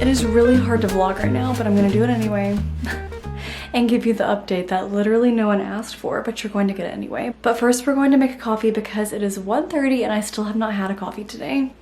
It is really hard to vlog right now, but I'm gonna do it anyway and give you the update that literally no one asked for, but you're going to get it anyway. But first we're going to make a coffee because it is 1:30 and I still have not had a coffee today.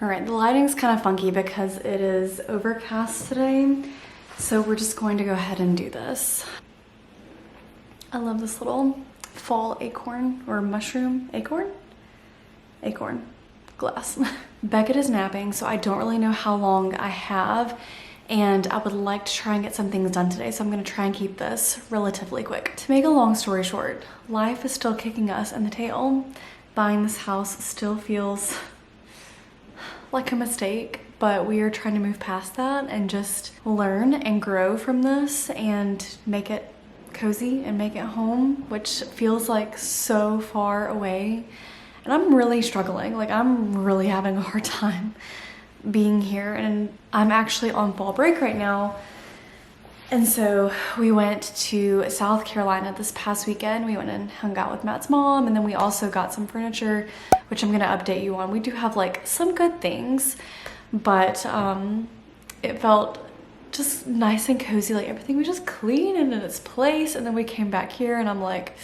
All right, the lighting's kind of funky because it is overcast today, so we're just going to go ahead and do this. I love this little fall acorn or mushroom acorn glass. Beckett is napping, so I don't really know how long I have, and I would like to try and get some things done today, so I'm gonna try and keep this relatively quick. To make a long story short, life is still kicking us in the tail. Buying this house still feels like a mistake, but we are trying to move past that and just learn and grow from this and make it cozy and make it home, which feels like so far away. And I'm really struggling. Like, I'm really having a hard time being here, and I'm actually on fall break right now. And so we went to South Carolina this past weekend. We went and hung out with Matt's mom, and then we also got some furniture, which I'm gonna update you on. We do have like some good things, but it felt just nice and cozy. Like, everything was just clean and in its place. And then we came back here and I'm like,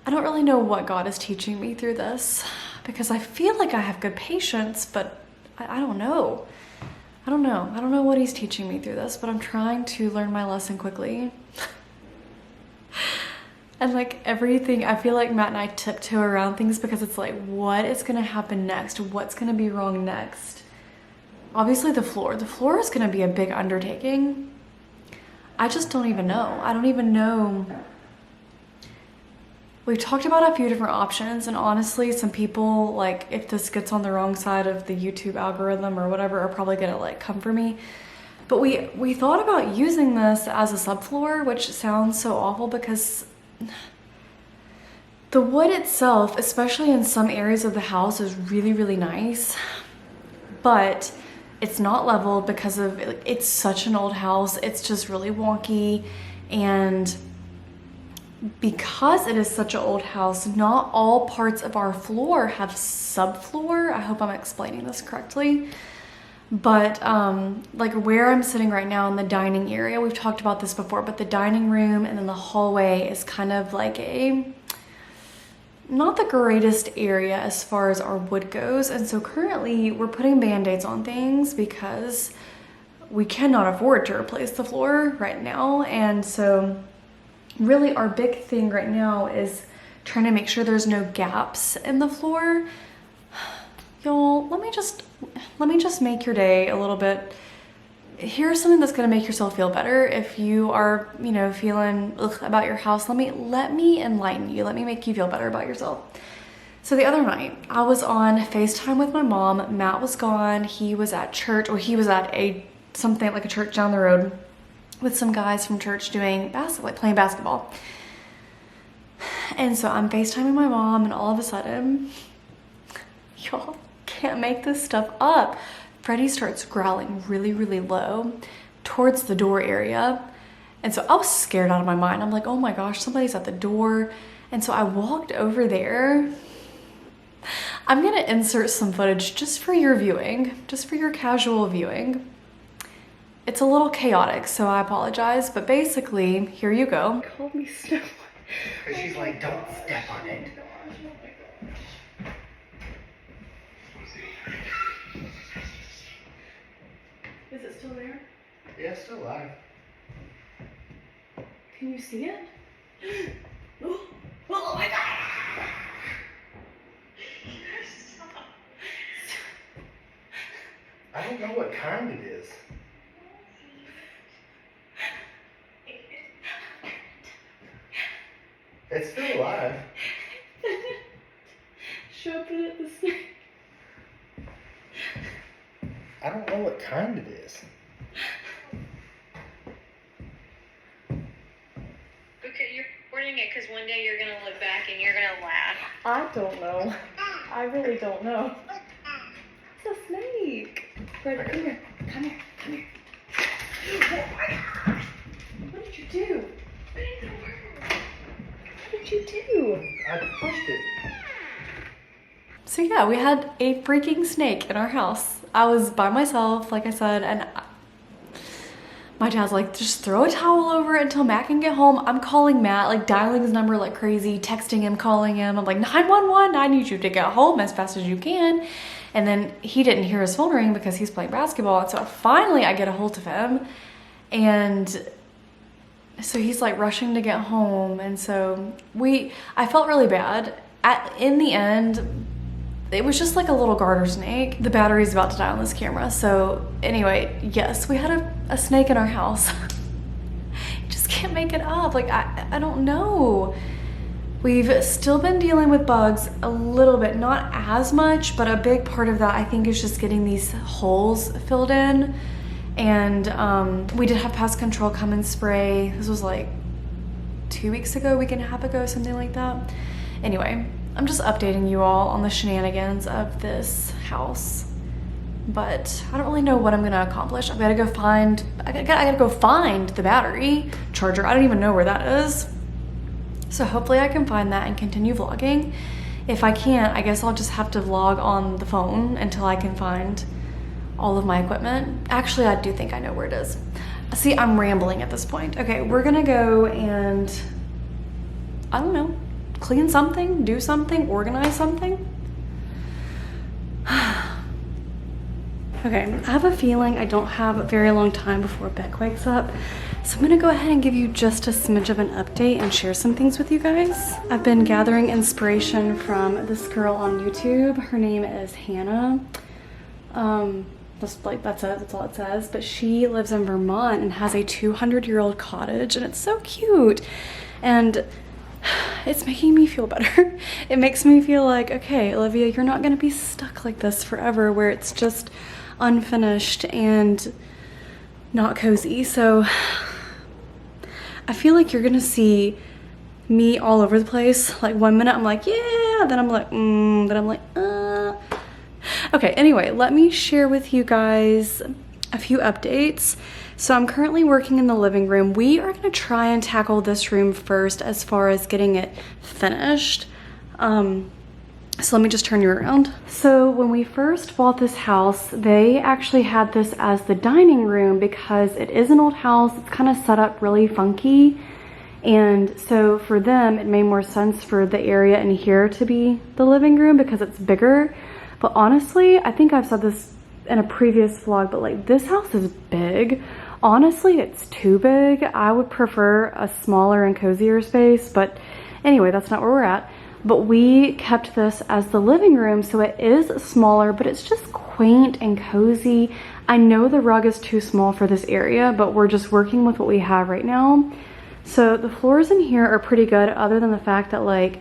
I don't really know what God is teaching me through this, because I feel like I have good patience, but I don't know. I don't know what he's teaching me through this, but I'm trying to learn my lesson quickly. And like everything, I feel like Matt and I tiptoe around things because it's like, what is gonna happen next? What's gonna be wrong next? Obviously the floor is gonna be a big undertaking. I just don't even know. I don't even know. We've talked about a few different options, and honestly, some people, like, if this gets on the wrong side of the YouTube algorithm or whatever, are probably gonna like come for me. But we thought about using this as a subfloor, which sounds so awful because the wood itself, especially in some areas of the house, is really, really nice, but it's not leveled because of, it's such an old house. It's just really wonky, and because it is such an old house, not all parts of our floor have subfloor. I hope I'm explaining this correctly. But like where I'm sitting right now in the dining area, we've talked about this before, but the dining room and then the hallway is kind of like not the greatest area as far as our wood goes. And so currently we're putting band-aids on things because we cannot afford to replace the floor right now. And so really our big thing right now is trying to make sure there's no gaps in the floor. Y'all, let me just make your day a little bit. Here's something that's gonna make yourself feel better. If you are, you know, feeling about your house, let me enlighten you. Let me make you feel better about yourself. So the other night, I was on FaceTime with my mom. Matt was gone. He was at church, or he was at something like a church down the road with some guys from church doing basketball, playing basketball. And so I'm FaceTiming my mom, and all of a sudden, y'all can't make this stuff up. Freddie starts growling really, really low towards the door area. And so I was scared out of my mind. I'm like, oh my gosh, somebody's at the door. And so I walked over there. I'm gonna insert some footage just for your viewing, just for your casual viewing. It's a little chaotic, so I apologize, but basically, here you go. Called me Snow. She's like, don't step on it. Is it still there? Yeah, it's still alive. Can you see it? Oh, Oh my God. I don't know what kind it is. It's still alive. Should I put it the snake? I don't know what kind it is. Okay, you're recording it because one day you're going to look back and you're going to laugh. I don't know. I really don't know. It's a snake. Fred, come here. Come here. Come here. Oh my gosh. What did you do? What in the world? What did you do? I pushed it. So yeah, we had a freaking snake in our house. I was by myself, like I said, and my dad's like, just throw a towel over it until Matt can get home. I'm calling Matt, like dialing his number like crazy, texting him, calling him. I'm like, 911, I need you to get home as fast as you can. And then he didn't hear his phone ring because he's playing basketball. And so finally I get a hold of him. And so he's like rushing to get home. And so I felt really bad. In the end, it was just like a little garter snake. The battery's about to die on this camera. So anyway, yes, we had a snake in our house. You just can't make it up. Like, I don't know. We've still been dealing with bugs a little bit, not as much, but a big part of that I think is just getting these holes filled in. And we did have pest control come and spray. This was like 2 weeks ago, week and a half ago, something like that. Anyway, I'm just updating you all on the shenanigans of this house, but I don't really know what I'm gonna accomplish. I gotta go find the battery charger. I don't even know where that is. So hopefully I can find that and continue vlogging. If I can't, I guess I'll just have to vlog on the phone until I can find all of my equipment. Actually, I do think I know where it is. See, I'm rambling at this point. Okay, we're gonna go and, I don't know, clean something, do something, organize something. Okay, I have a feeling I don't have a very long time before Beck wakes up. So I'm gonna go ahead and give you just a smidge of an update and share some things with you guys. I've been gathering inspiration from this girl on YouTube. Her name is Hannah. That's all it says. But she lives in Vermont and has a 200-year-old cottage, and it's so cute. And it's making me feel better. It makes me feel like, okay, Olivia, you're not gonna be stuck like this forever where it's just unfinished and not cozy. So I feel like you're gonna see me all over the place. Like 1 minute I'm like, yeah, then I'm like, then I'm like, Okay, anyway, let me share with you guys a few updates. So I'm currently working in the living room. We are gonna try and tackle this room first as far as getting it finished. So let me just turn you around. So when we first bought this house, they actually had this as the dining room because it is an old house. It's kind of set up really funky. And so for them, it made more sense for the area in here to be the living room because it's bigger. But honestly, I think I've said this in a previous vlog, but like this house is big. Honestly, it's too big. I would prefer a smaller and cozier space, but anyway, that's not where we're at. But we kept this as the living room, so it is smaller, but it's just quaint and cozy. I know the rug is too small for this area, but we're just working with what we have right now. So the floors in here are pretty good, other than the fact that like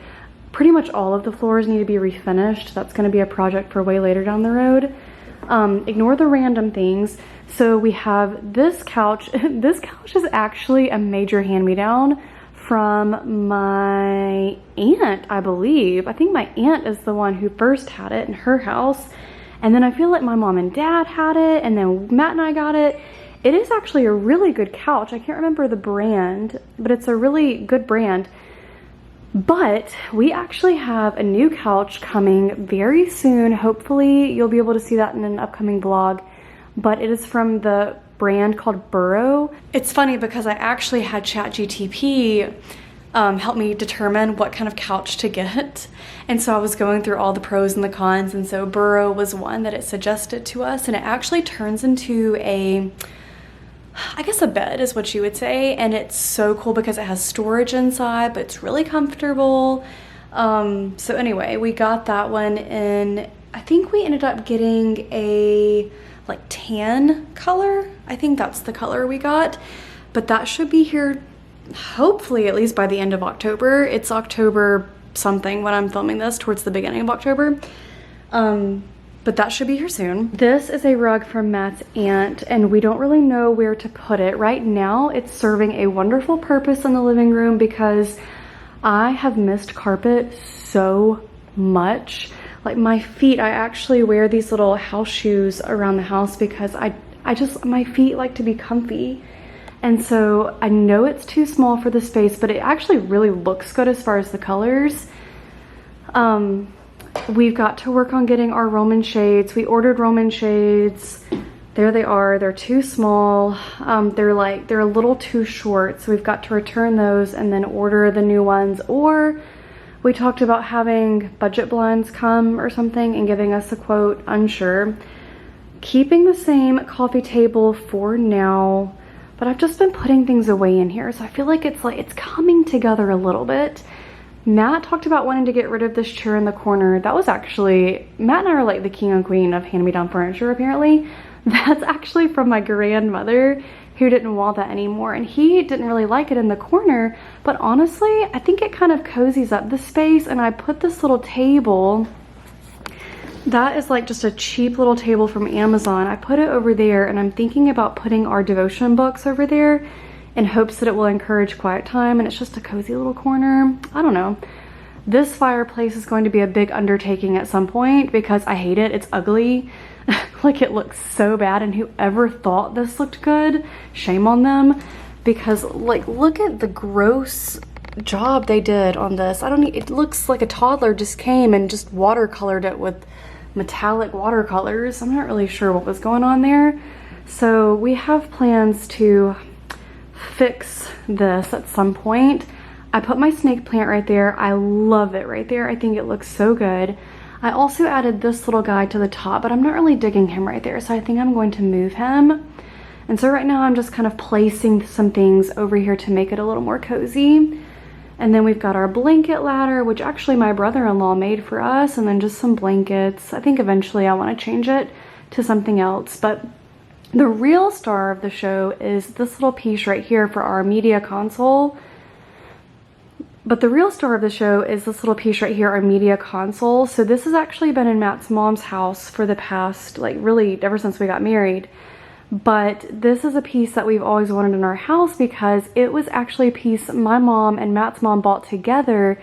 pretty much all of the floors need to be refinished. That's gonna be a project for way later down the road. Ignore the random things. So we have this couch. This couch is actually a major hand-me-down from my aunt, I believe. I think my aunt is the one who first had it in her house. And then I feel like my mom and dad had it, and then Matt and I got it. It is actually a really good couch. I can't remember the brand, but it's a really good brand. But we actually have a new couch coming very soon. Hopefully you'll be able to see that in an upcoming vlog. But it is from the brand called Burrow. It's funny because I actually had ChatGTP help me determine what kind of couch to get. And so I was going through all the pros and the cons, and so Burrow was one that it suggested to us, and it actually turns into a I guess a bed is what you would say, and it's so cool because it has storage inside, but it's really comfortable. So anyway, we got that one in, I think we ended up getting a like tan color. I think that's the color we got, but that should be here hopefully at least by the end of October. It's October something when I'm filming this, towards the beginning of October. But that should be here soon. This is a rug from Matt's aunt, and we don't really know where to put it. Right now, it's serving a wonderful purpose in the living room because I have missed carpet so much. Like my feet, I actually wear these little house shoes around the house because my feet like to be comfy. And so I know it's too small for the space, but it actually really looks good as far as the colors. We've got to work on getting our Roman shades. We ordered Roman shades. There they are. They're too small. They're a little too short. So we've got to return those and then order the new ones. Or we talked about having budget blinds come or something and giving us a quote. Unsure. Keeping the same coffee table for now. But I've just been putting things away in here. So I feel like it's coming together a little bit. Matt talked about wanting to get rid of this chair in the corner. That was actually, Matt and I are like the king and queen of hand-me-down furniture apparently. That's actually from my grandmother who didn't want that anymore. And he didn't really like it in the corner. But honestly, I think it kind of cozies up the space. And I put this little table, that is like just a cheap little table from Amazon. I put it over there and I'm thinking about putting our devotion books over there in hopes that it will encourage quiet time, and it's just a cozy little corner. I don't know. This fireplace is going to be a big undertaking at some point because I hate it. It's ugly. Like it looks so bad, and whoever thought this looked good, shame on them, because like look at the gross job they did on this. It looks like a toddler just came and just watercolored it with metallic watercolors. I'm not really sure what was going on there. So we have plans to fix this at some point. I put my snake plant right there. I love it right there. I think it looks so good. I also added this little guy to the top, but I'm not really digging him right there, so I think I'm going to move him. And so right now I'm just kind of placing some things over here to make it a little more cozy. And then we've got our blanket ladder, which actually my brother-in-law made for us, and then just some blankets. I think eventually I want to change it to something else, but the real star of the show is this little piece right here for our media console. But the real star of the show is this little piece right here, our media console. So this has actually been in Matt's mom's house for the past, like really ever since we got married. But this is a piece that we've always wanted in our house because it was actually a piece my mom and Matt's mom bought together,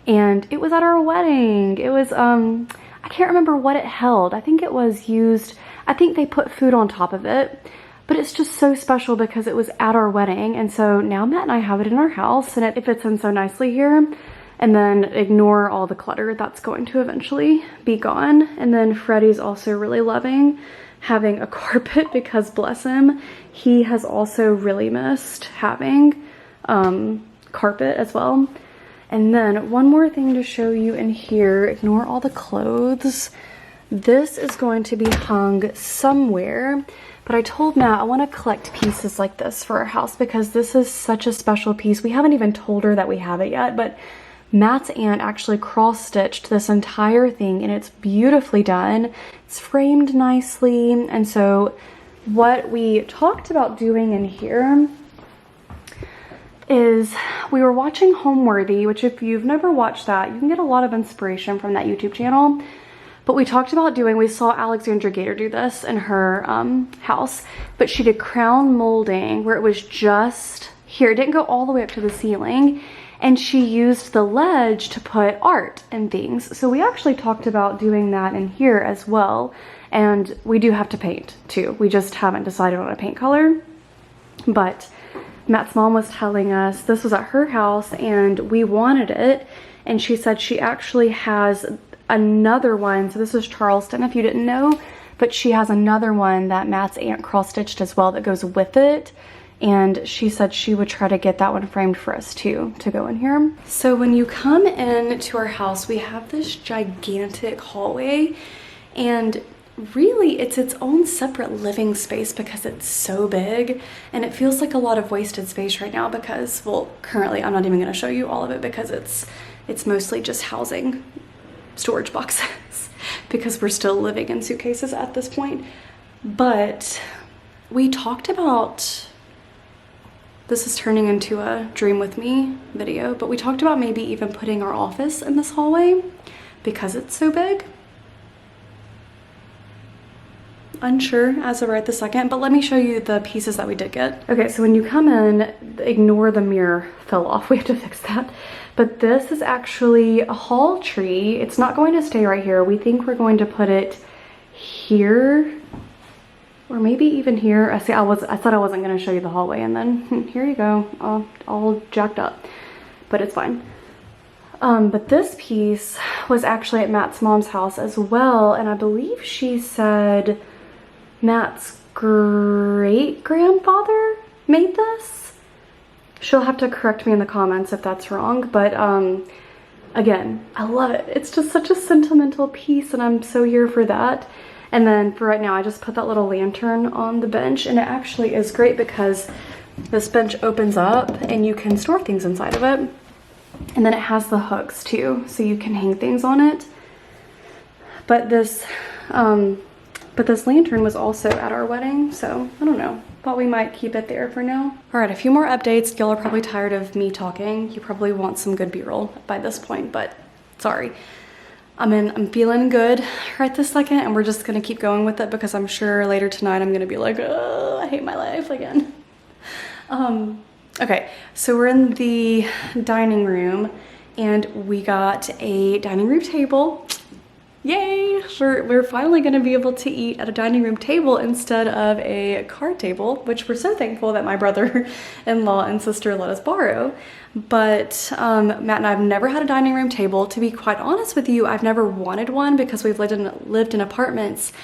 and it was at our wedding. It was, I can't remember what it held. I think it was used, I think they put food on top of it, but it's just so special because it was at our wedding. And so now Matt and I have it in our house, and it fits in so nicely here. And then ignore all the clutter, that's going to eventually be gone. And then Freddie's also really loving having a carpet because bless him, he has also really missed having carpet as well. And then one more thing to show you in here, ignore all the clothes. This is going to be hung somewhere, but I told Matt I want to collect pieces like this for our house because this is such a special piece. We haven't even told her that we have it yet, but Matt's aunt actually cross-stitched this entire thing and it's beautifully done. It's framed nicely. And so what we talked about doing in here is we were watching Homeworthy, which if you've never watched that, you can get a lot of inspiration from that YouTube channel. But we talked about doing, we saw Alexandra Gator do this in her house, but she did crown molding where it was just here. It didn't go all the way up to the ceiling. And she used the ledge to put art and things. So we actually talked about doing that in here as well. And we do have to paint too. We just haven't decided on a paint color. But Matt's mom was telling us this was at her house and we wanted it. And she said she actually has another one. So this is Charleston, if you didn't know. But she has another one that Matt's aunt cross-stitched as well that goes with it. And she said she would try to get that one framed for us too, to go in here. So when you come in to our house, we have this gigantic hallway, and really it's its own separate living space because it's so big, and it feels like a lot of wasted space right now because, well, currently I'm not even going to show you all of it because it's mostly just housing storage boxes because we're still living in suitcases at this point. But we talked about, this is turning into a dream with me video, but we talked about maybe even putting our office in this hallway because it's so big. Unsure as of right this second, but let me show you the pieces that we did get. Okay, so when you come in, ignore the mirror fell off. We have to fix that. But this is actually a hall tree. It's not going to stay right here. We think we're going to put it here, or maybe even here. I thought I wasn't going to show you the hallway, and then here you go, all jacked up, but it's fine. But this piece was actually at Matt's mom's house as well, and I believe she said Matt's great-grandfather made this. She'll have to correct me in the comments if that's wrong, but again, I love it. It's just such a sentimental piece, and I'm so here for that. And then for right now, I just put that little lantern on the bench, and it actually is great because this bench opens up and you can store things inside of it. And then it has the hooks too, so you can hang things on it. But this lantern was also at our wedding, so I don't know. Thought we might keep it there for now. All right, a few more updates. Y'all are probably tired of me talking. You probably want some good B-roll by this point, but sorry. I'm feeling good right this second, and we're just gonna keep going with it because I'm sure later tonight I'm gonna be like, oh, I hate my life again. Okay, so we're in the dining room, and we got a dining room table. Yay! We're finally gonna be able to eat at a dining room table instead of a card table, which we're so thankful that my brother-in-law and sister let us borrow. But Matt and I have never had a dining room table. To be quite honest with you, I've never wanted one because we've lived in apartments,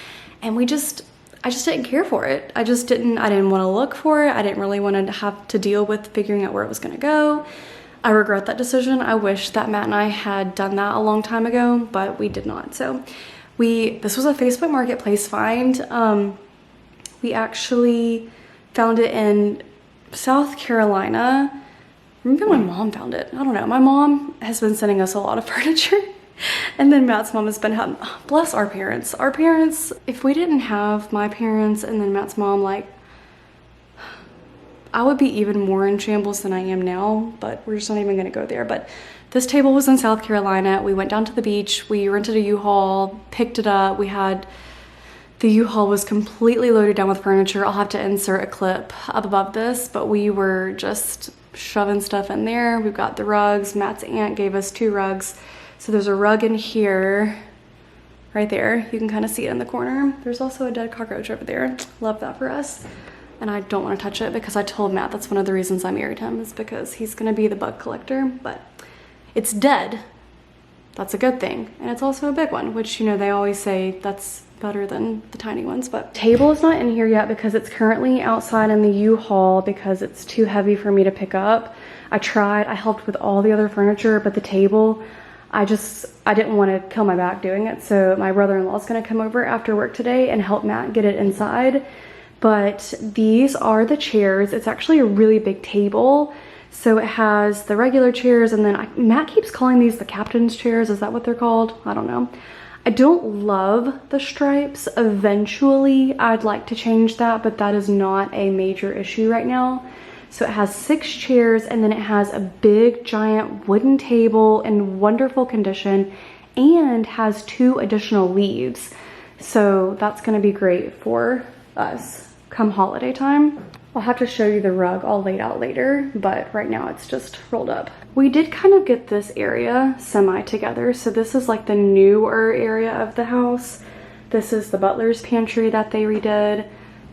and I just didn't care for it. I didn't want to look for it. I didn't really want to have to deal with figuring out where it was gonna go. I regret that decision. I wish that Matt and I had done that a long time ago, but we did not. So this was a Facebook Marketplace find. We actually found it in South Carolina. Maybe my mom found it. I don't know. My mom has been sending us a lot of furniture. And then Matt's mom has been, bless our parents. Our parents, if we didn't have my parents and then Matt's mom, like, I would be even more in shambles than I am now, but we're just not even gonna go there. But this table was in South Carolina. We went down to the beach, we rented a U-Haul, picked it up. The U-Haul was completely loaded down with furniture. I'll have to insert a clip up above this, but we were just shoving stuff in there. We've got the rugs. Matt's aunt gave us 2 rugs. So there's a rug in here, right there. You can kind of see it in the corner. There's also a dead cockroach over there. Love that for us. And I don't want to touch it because I told Matt that's one of the reasons I married him, is because he's gonna be the bug collector. But it's dead. That's a good thing. And it's also a big one, which, you know, they always say that's better than the tiny ones. But table is not in here yet because it's currently outside in the U-Haul because it's too heavy for me to pick up. I helped with all the other furniture, but the table, I didn't want to kill my back doing it. So my brother-in-law is gonna come over after work today and help Matt get it inside. But these are the chairs. It's actually a really big table. So it has the regular chairs, and then Matt keeps calling these the captain's chairs. Is that what they're called? I don't know. I don't love the stripes. Eventually, I'd like to change that, but that is not a major issue right now. So it has 6 chairs, and then it has a big, giant wooden table in wonderful condition, and has 2 additional leaves. So that's gonna be great for us come holiday time. I'll have to show you the rug all laid out later, but right now it's just rolled up. We did kind of get this area semi together. So this is like the newer area of the house. This is the butler's pantry that they redid.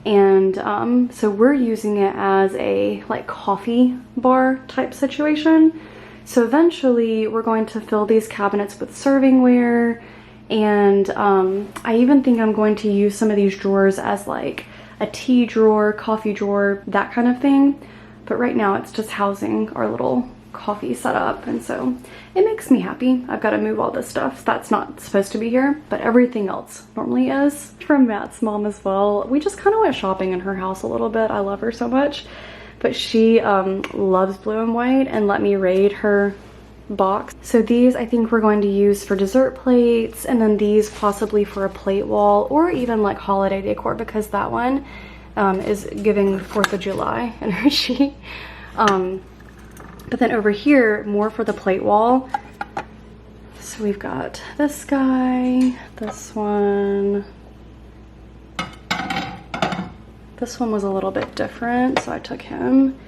And so we're using it as a like coffee bar type situation. So eventually we're going to fill these cabinets with servingware. And I even think I'm going to use some of these drawers as like a tea drawer, coffee drawer, that kind of thing. But right now it's just housing our little coffee set up, and so it makes me happy. I've got to move all this stuff that's not supposed to be here, but everything else normally is. From Matt's mom as well. We just kind of went shopping in her house a little bit. I love her so much, but she loves blue and white and let me raid her box. So these I think we're going to use for dessert plates, and then these possibly for a plate wall or even like holiday decor, because that one is giving 4th of July energy. But then over here, more for the plate wall. So we've got this guy, this one. This one was a little bit different, so I took him.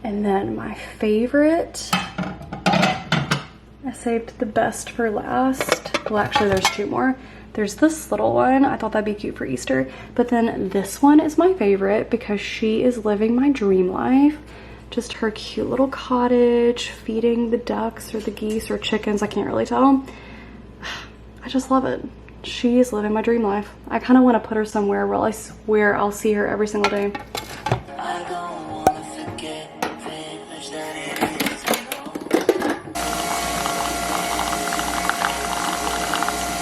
And then my favorite, I saved the best for last. Well, actually there's 2 more. There's this little one. I thought that'd be cute for Easter. But then this one is my favorite because she is living my dream life. Just her cute little cottage, feeding the ducks or the geese or chickens, I can't really tell. I just love it. She is living my dream life. I kind of want to put her somewhere where I swear I'll see her every single day. I don't wanna forget the privilege that it is.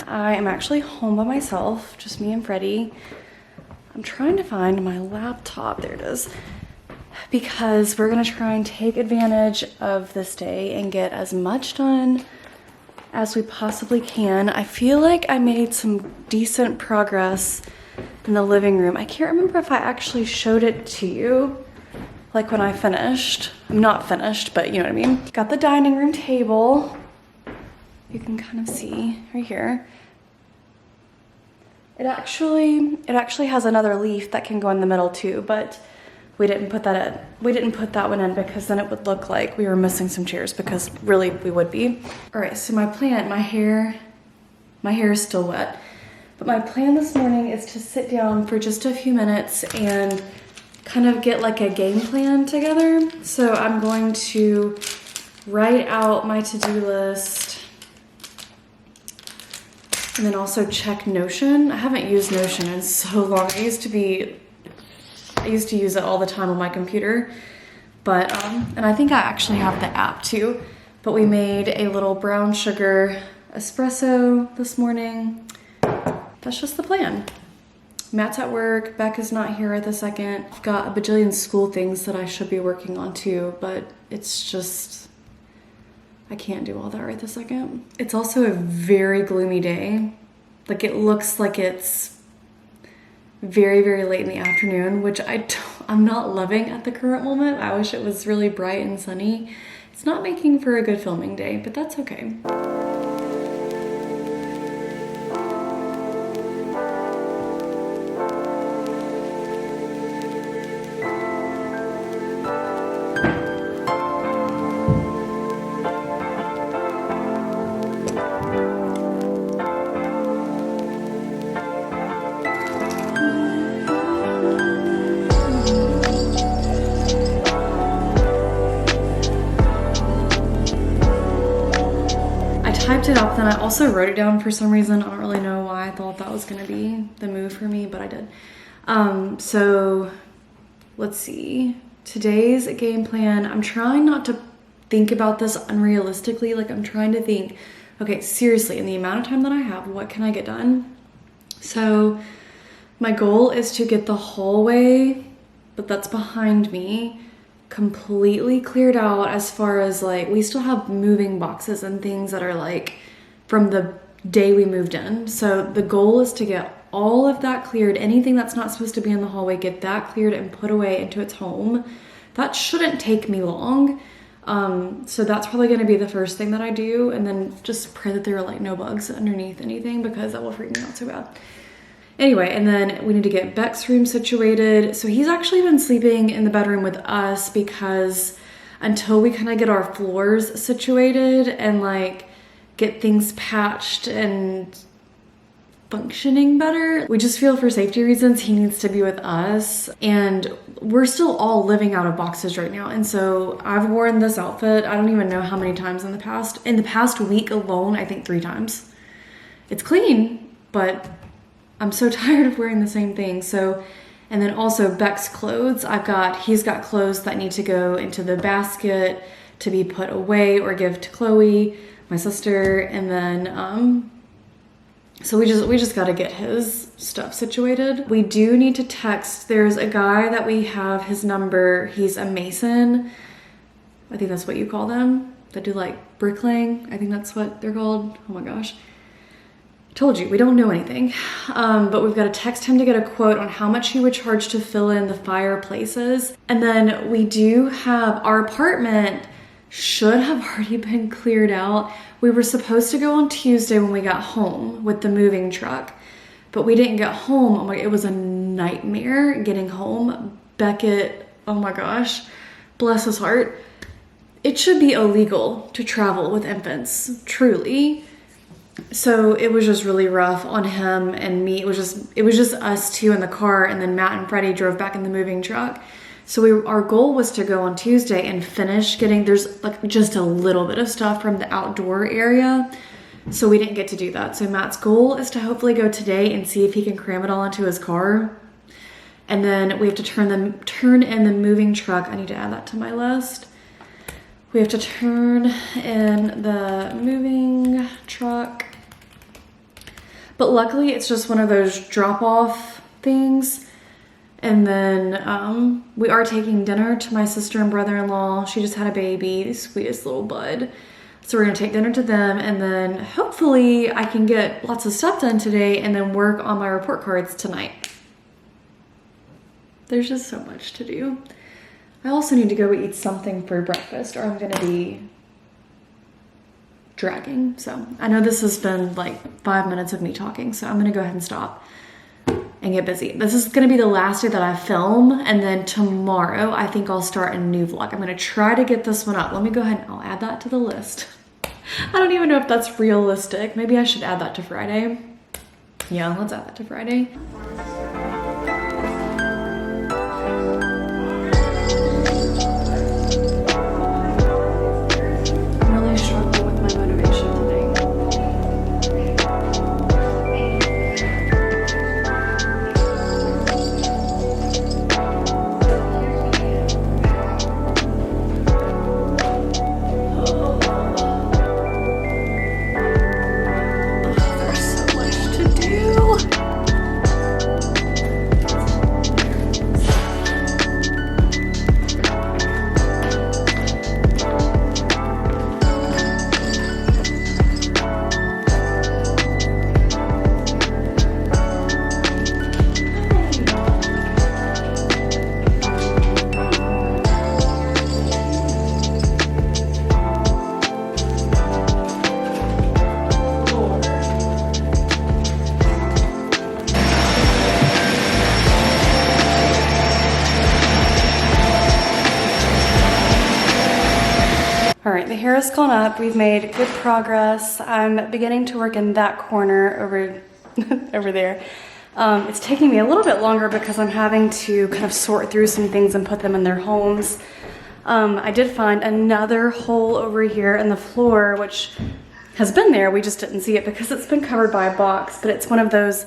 I am actually home by myself, just me and Freddie. I'm trying to find my laptop. There it is. Because we're gonna try and take advantage of this day and get as much done as we possibly can. I feel like I made some decent progress in the living room. I can't remember if I actually showed it to you, like when I finished. I'm not finished, but you know what I mean. Got the dining room table. You can kind of see right here. It actually has another leaf that can go in the middle too, but we didn't put that in. We didn't put that one in because then it would look like we were missing some chairs, because really we would be. All right, so my plan, my hair is still wet, but my plan this morning is to sit down for just a few minutes and kind of get like a game plan together. So I'm going to write out my to-do list and then also check Notion. I haven't used Notion in so long. I used to use it all the time on my computer, but, and I think I actually have the app too, but we made a little brown sugar espresso this morning. That's just the plan. Matt's at work, Becca's not here at the second. I've got a bajillion school things that I should be working on too, but it's just, I can't do all that right this second. It's also a very gloomy day. Like it looks like it's very, very late in the afternoon, which I'm not loving at the current moment. I wish it was really bright and sunny. It's not making for a good filming day, but that's okay. Typed it up, then I also wrote it down for some reason. I don't really know why I thought that was gonna be the move for me, but I did. So let's see. Today's game plan, I'm trying not to think about this unrealistically. Like I'm trying to think, okay, seriously, in the amount of time that I have, what can I get done? So my goal is to get the hallway, but that's behind me, completely cleared out. As far as like, we still have moving boxes and things that are like from the day we moved in. So the goal is to get all of that cleared. Anything that's not supposed to be in the hallway, get that cleared and put away into its home. That shouldn't take me long. So that's probably going to be the first thing that I do, and then just pray that there are like no bugs underneath anything, because that will freak me out so bad. Anyway, and then we need to get Beck's room situated. So he's actually been sleeping in the bedroom with us, because until we kind of get our floors situated and like get things patched and functioning better, we just feel for safety reasons he needs to be with us. And we're still all living out of boxes right now. And so I've worn this outfit, I don't even know how many times in the past week alone, I think 3 times. It's clean, but I'm so tired of wearing the same thing. So, and then also Beck's clothes. He's got clothes that need to go into the basket to be put away or give to Chloe, my sister, and then so we just got to get his stuff situated. We do need to text. There's a guy that we have his number. He's a mason. I think that's what you call them, that do like bricklaying. I think that's what they're called. Oh my gosh. I told you, we don't know anything. But we've got to text him to get a quote on how much he would charge to fill in the fireplaces. And then we do have our apartment should have already been cleared out. We were supposed to go on Tuesday when we got home with the moving truck, but we didn't get home. Oh my, it was a nightmare getting home. Beckett, oh my gosh, bless his heart. It should be illegal to travel with infants, truly. So it was just really rough on him and me. It was just us two in the car, and then Matt and Freddie drove back in the moving truck. So our goal was to go on Tuesday and finish getting, there's like just a little bit of stuff from the outdoor area. So we didn't get to do that. So Matt's goal is to hopefully go today and see if he can cram it all into his car. And then we have to turn in the moving truck. I need to add that to my list. We have to turn in the moving truck. But luckily it's just one of those drop-off things. And then we are taking dinner to my sister and brother-in-law. She just had a baby, the sweetest little bud. So we're gonna take dinner to them, and then hopefully I can get lots of stuff done today and then work on my report cards tonight. There's just so much to do. I also need to go eat something for breakfast, or I'm gonna be dragging. So I know this has been like 5 minutes of me talking, so I'm gonna go ahead and stop and get busy. This is gonna be the last day that I film, and then tomorrow I think I'll start a new vlog. I'm gonna try to get this one up. Let me go ahead and I'll add that to the list. I don't even know if that's realistic. Maybe I should add that to Friday. Yeah, let's add that to Friday. I'm really struggling with my motivation today. All right, the hair has gone up. We've made good progress. I'm beginning to work in that corner over there. It's taking me a little bit longer because I'm having to kind of sort through some things and put them in their homes. I did find another hole over here in the floor, which has been there. We just didn't see it because it's been covered by a box, but it's one of those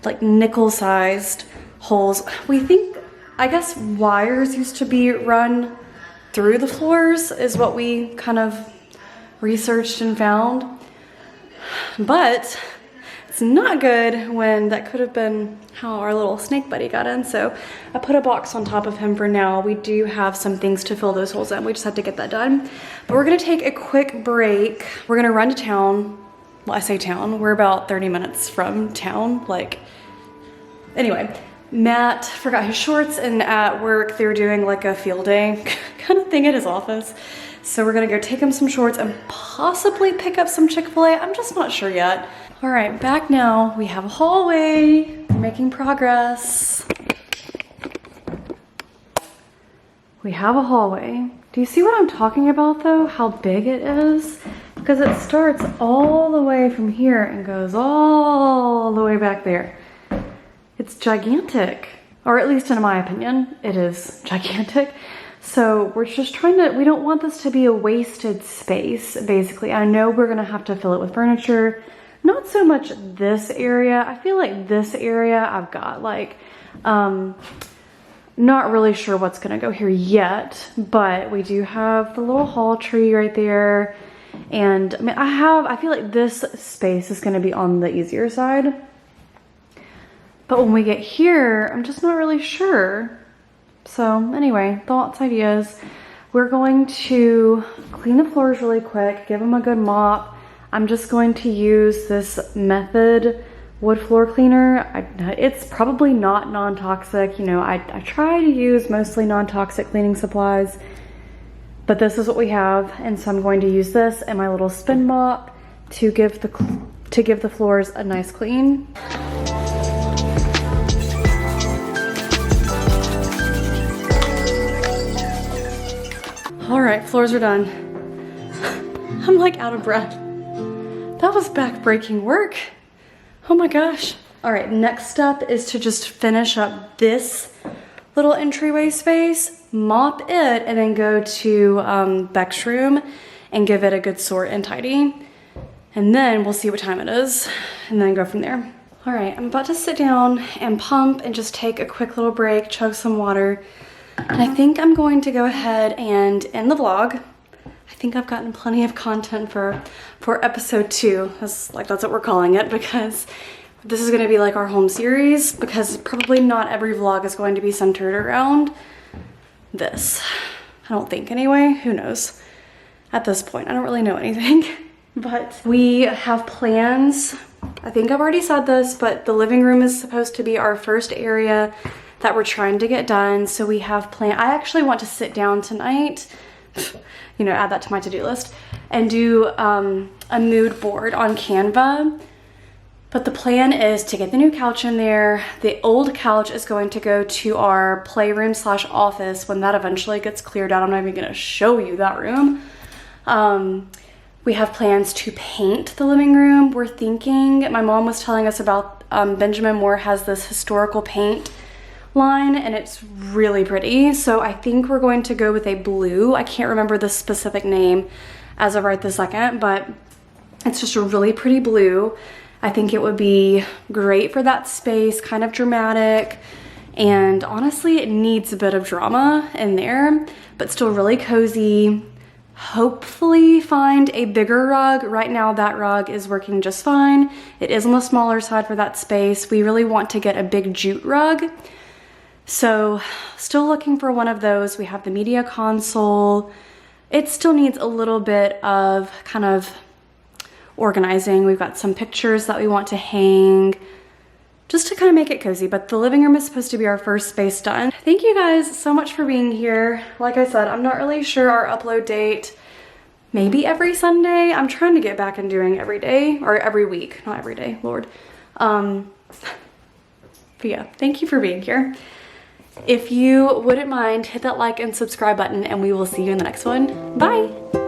like nickel-sized holes. We think, I guess, wires used to be run through the floors is what we kind of researched and found. But it's not good when that could have been how our little snake buddy got in. So I put a box on top of him for now. We do have some things to fill those holes in. We just have to get that done. But we're gonna take a quick break. We're gonna run to town. Well, I say town, we're about 30 minutes from town. Like, anyway, Matt forgot his shorts, and at work they were doing like a field day kind of thing at his office. So we're gonna go take him some shorts and possibly pick up some Chick-fil-A. I'm just not sure yet. All right, back now. We have a hallway. We're making progress. We have a hallway. Do you see what I'm talking about though? How big it is? Because it starts all the way from here and goes all the way back there. It's gigantic, or at least in my opinion, it is gigantic. So we're just trying to, we don't want this to be a wasted space, basically. I know we're gonna have to fill it with furniture. Not so much this area. I feel like this area I've got like, Not really sure what's gonna go here yet, but we do have the little hall tree right there. And I mean, I feel like this space is gonna be on the easier side. But when we get here, I'm just not really sure. So anyway, thoughts, ideas. We're going to clean the floors really quick, give them a good mop. I'm just going to use this Method wood floor cleaner. It's probably not non-toxic. You know, I try to use mostly non-toxic cleaning supplies, but this is what we have. And so I'm going to use this and my little spin mop to give the floors a nice clean. All right, floors are done. I'm like out of breath. That was back-breaking work. Oh my gosh. All right, next step is to just finish up this little entryway space, mop it, and then go to Beck's room and give it a good sort and tidy. And then we'll see what time it is and then go from there. All right, I'm about to sit down and pump and just take a quick little break, chug some water. And I think I'm going to go ahead and end the vlog. I think I've gotten plenty of content for episode 2. That's what we're calling it, because this is gonna be like our home series, because probably not every vlog is going to be centered around this. I don't think anyway, who knows? At this point, I don't really know anything. But we have plans. I think I've already said this, but the living room is supposed to be our first area that we're trying to get done. So we have planned, I actually want to sit down tonight, you know, add that to my to-do list, and do a mood board on Canva. But the plan is to get the new couch in there. The old couch is going to go to our playroom / office when that eventually gets cleared out. I'm not even gonna show you that room. We have plans to paint the living room. We're thinking, my mom was telling us about Benjamin Moore has this historical paint line and it's really pretty. So I think we're going to go with a blue. I can't remember the specific name as of right this second, but it's just a really pretty blue. I think it would be great for that space, kind of dramatic. And honestly, it needs a bit of drama in there, but still really cozy. Hopefully find a bigger rug. Right now that rug is working just fine. It is on the smaller side for that space. We really want to get a big jute rug. So still looking for one of those. We have the media console. It still needs a little bit of kind of organizing. We've got some pictures that we want to hang just to kind of make it cozy, but the living room is supposed to be our first space done. Thank you guys so much for being here. Like I said, I'm not really sure our upload date. Maybe every Sunday. I'm trying to get back and doing every day, or every week, not every day, Lord. But yeah, thank you for being here. If you wouldn't mind, hit that like and subscribe button, and we will see you in the next one. Bye.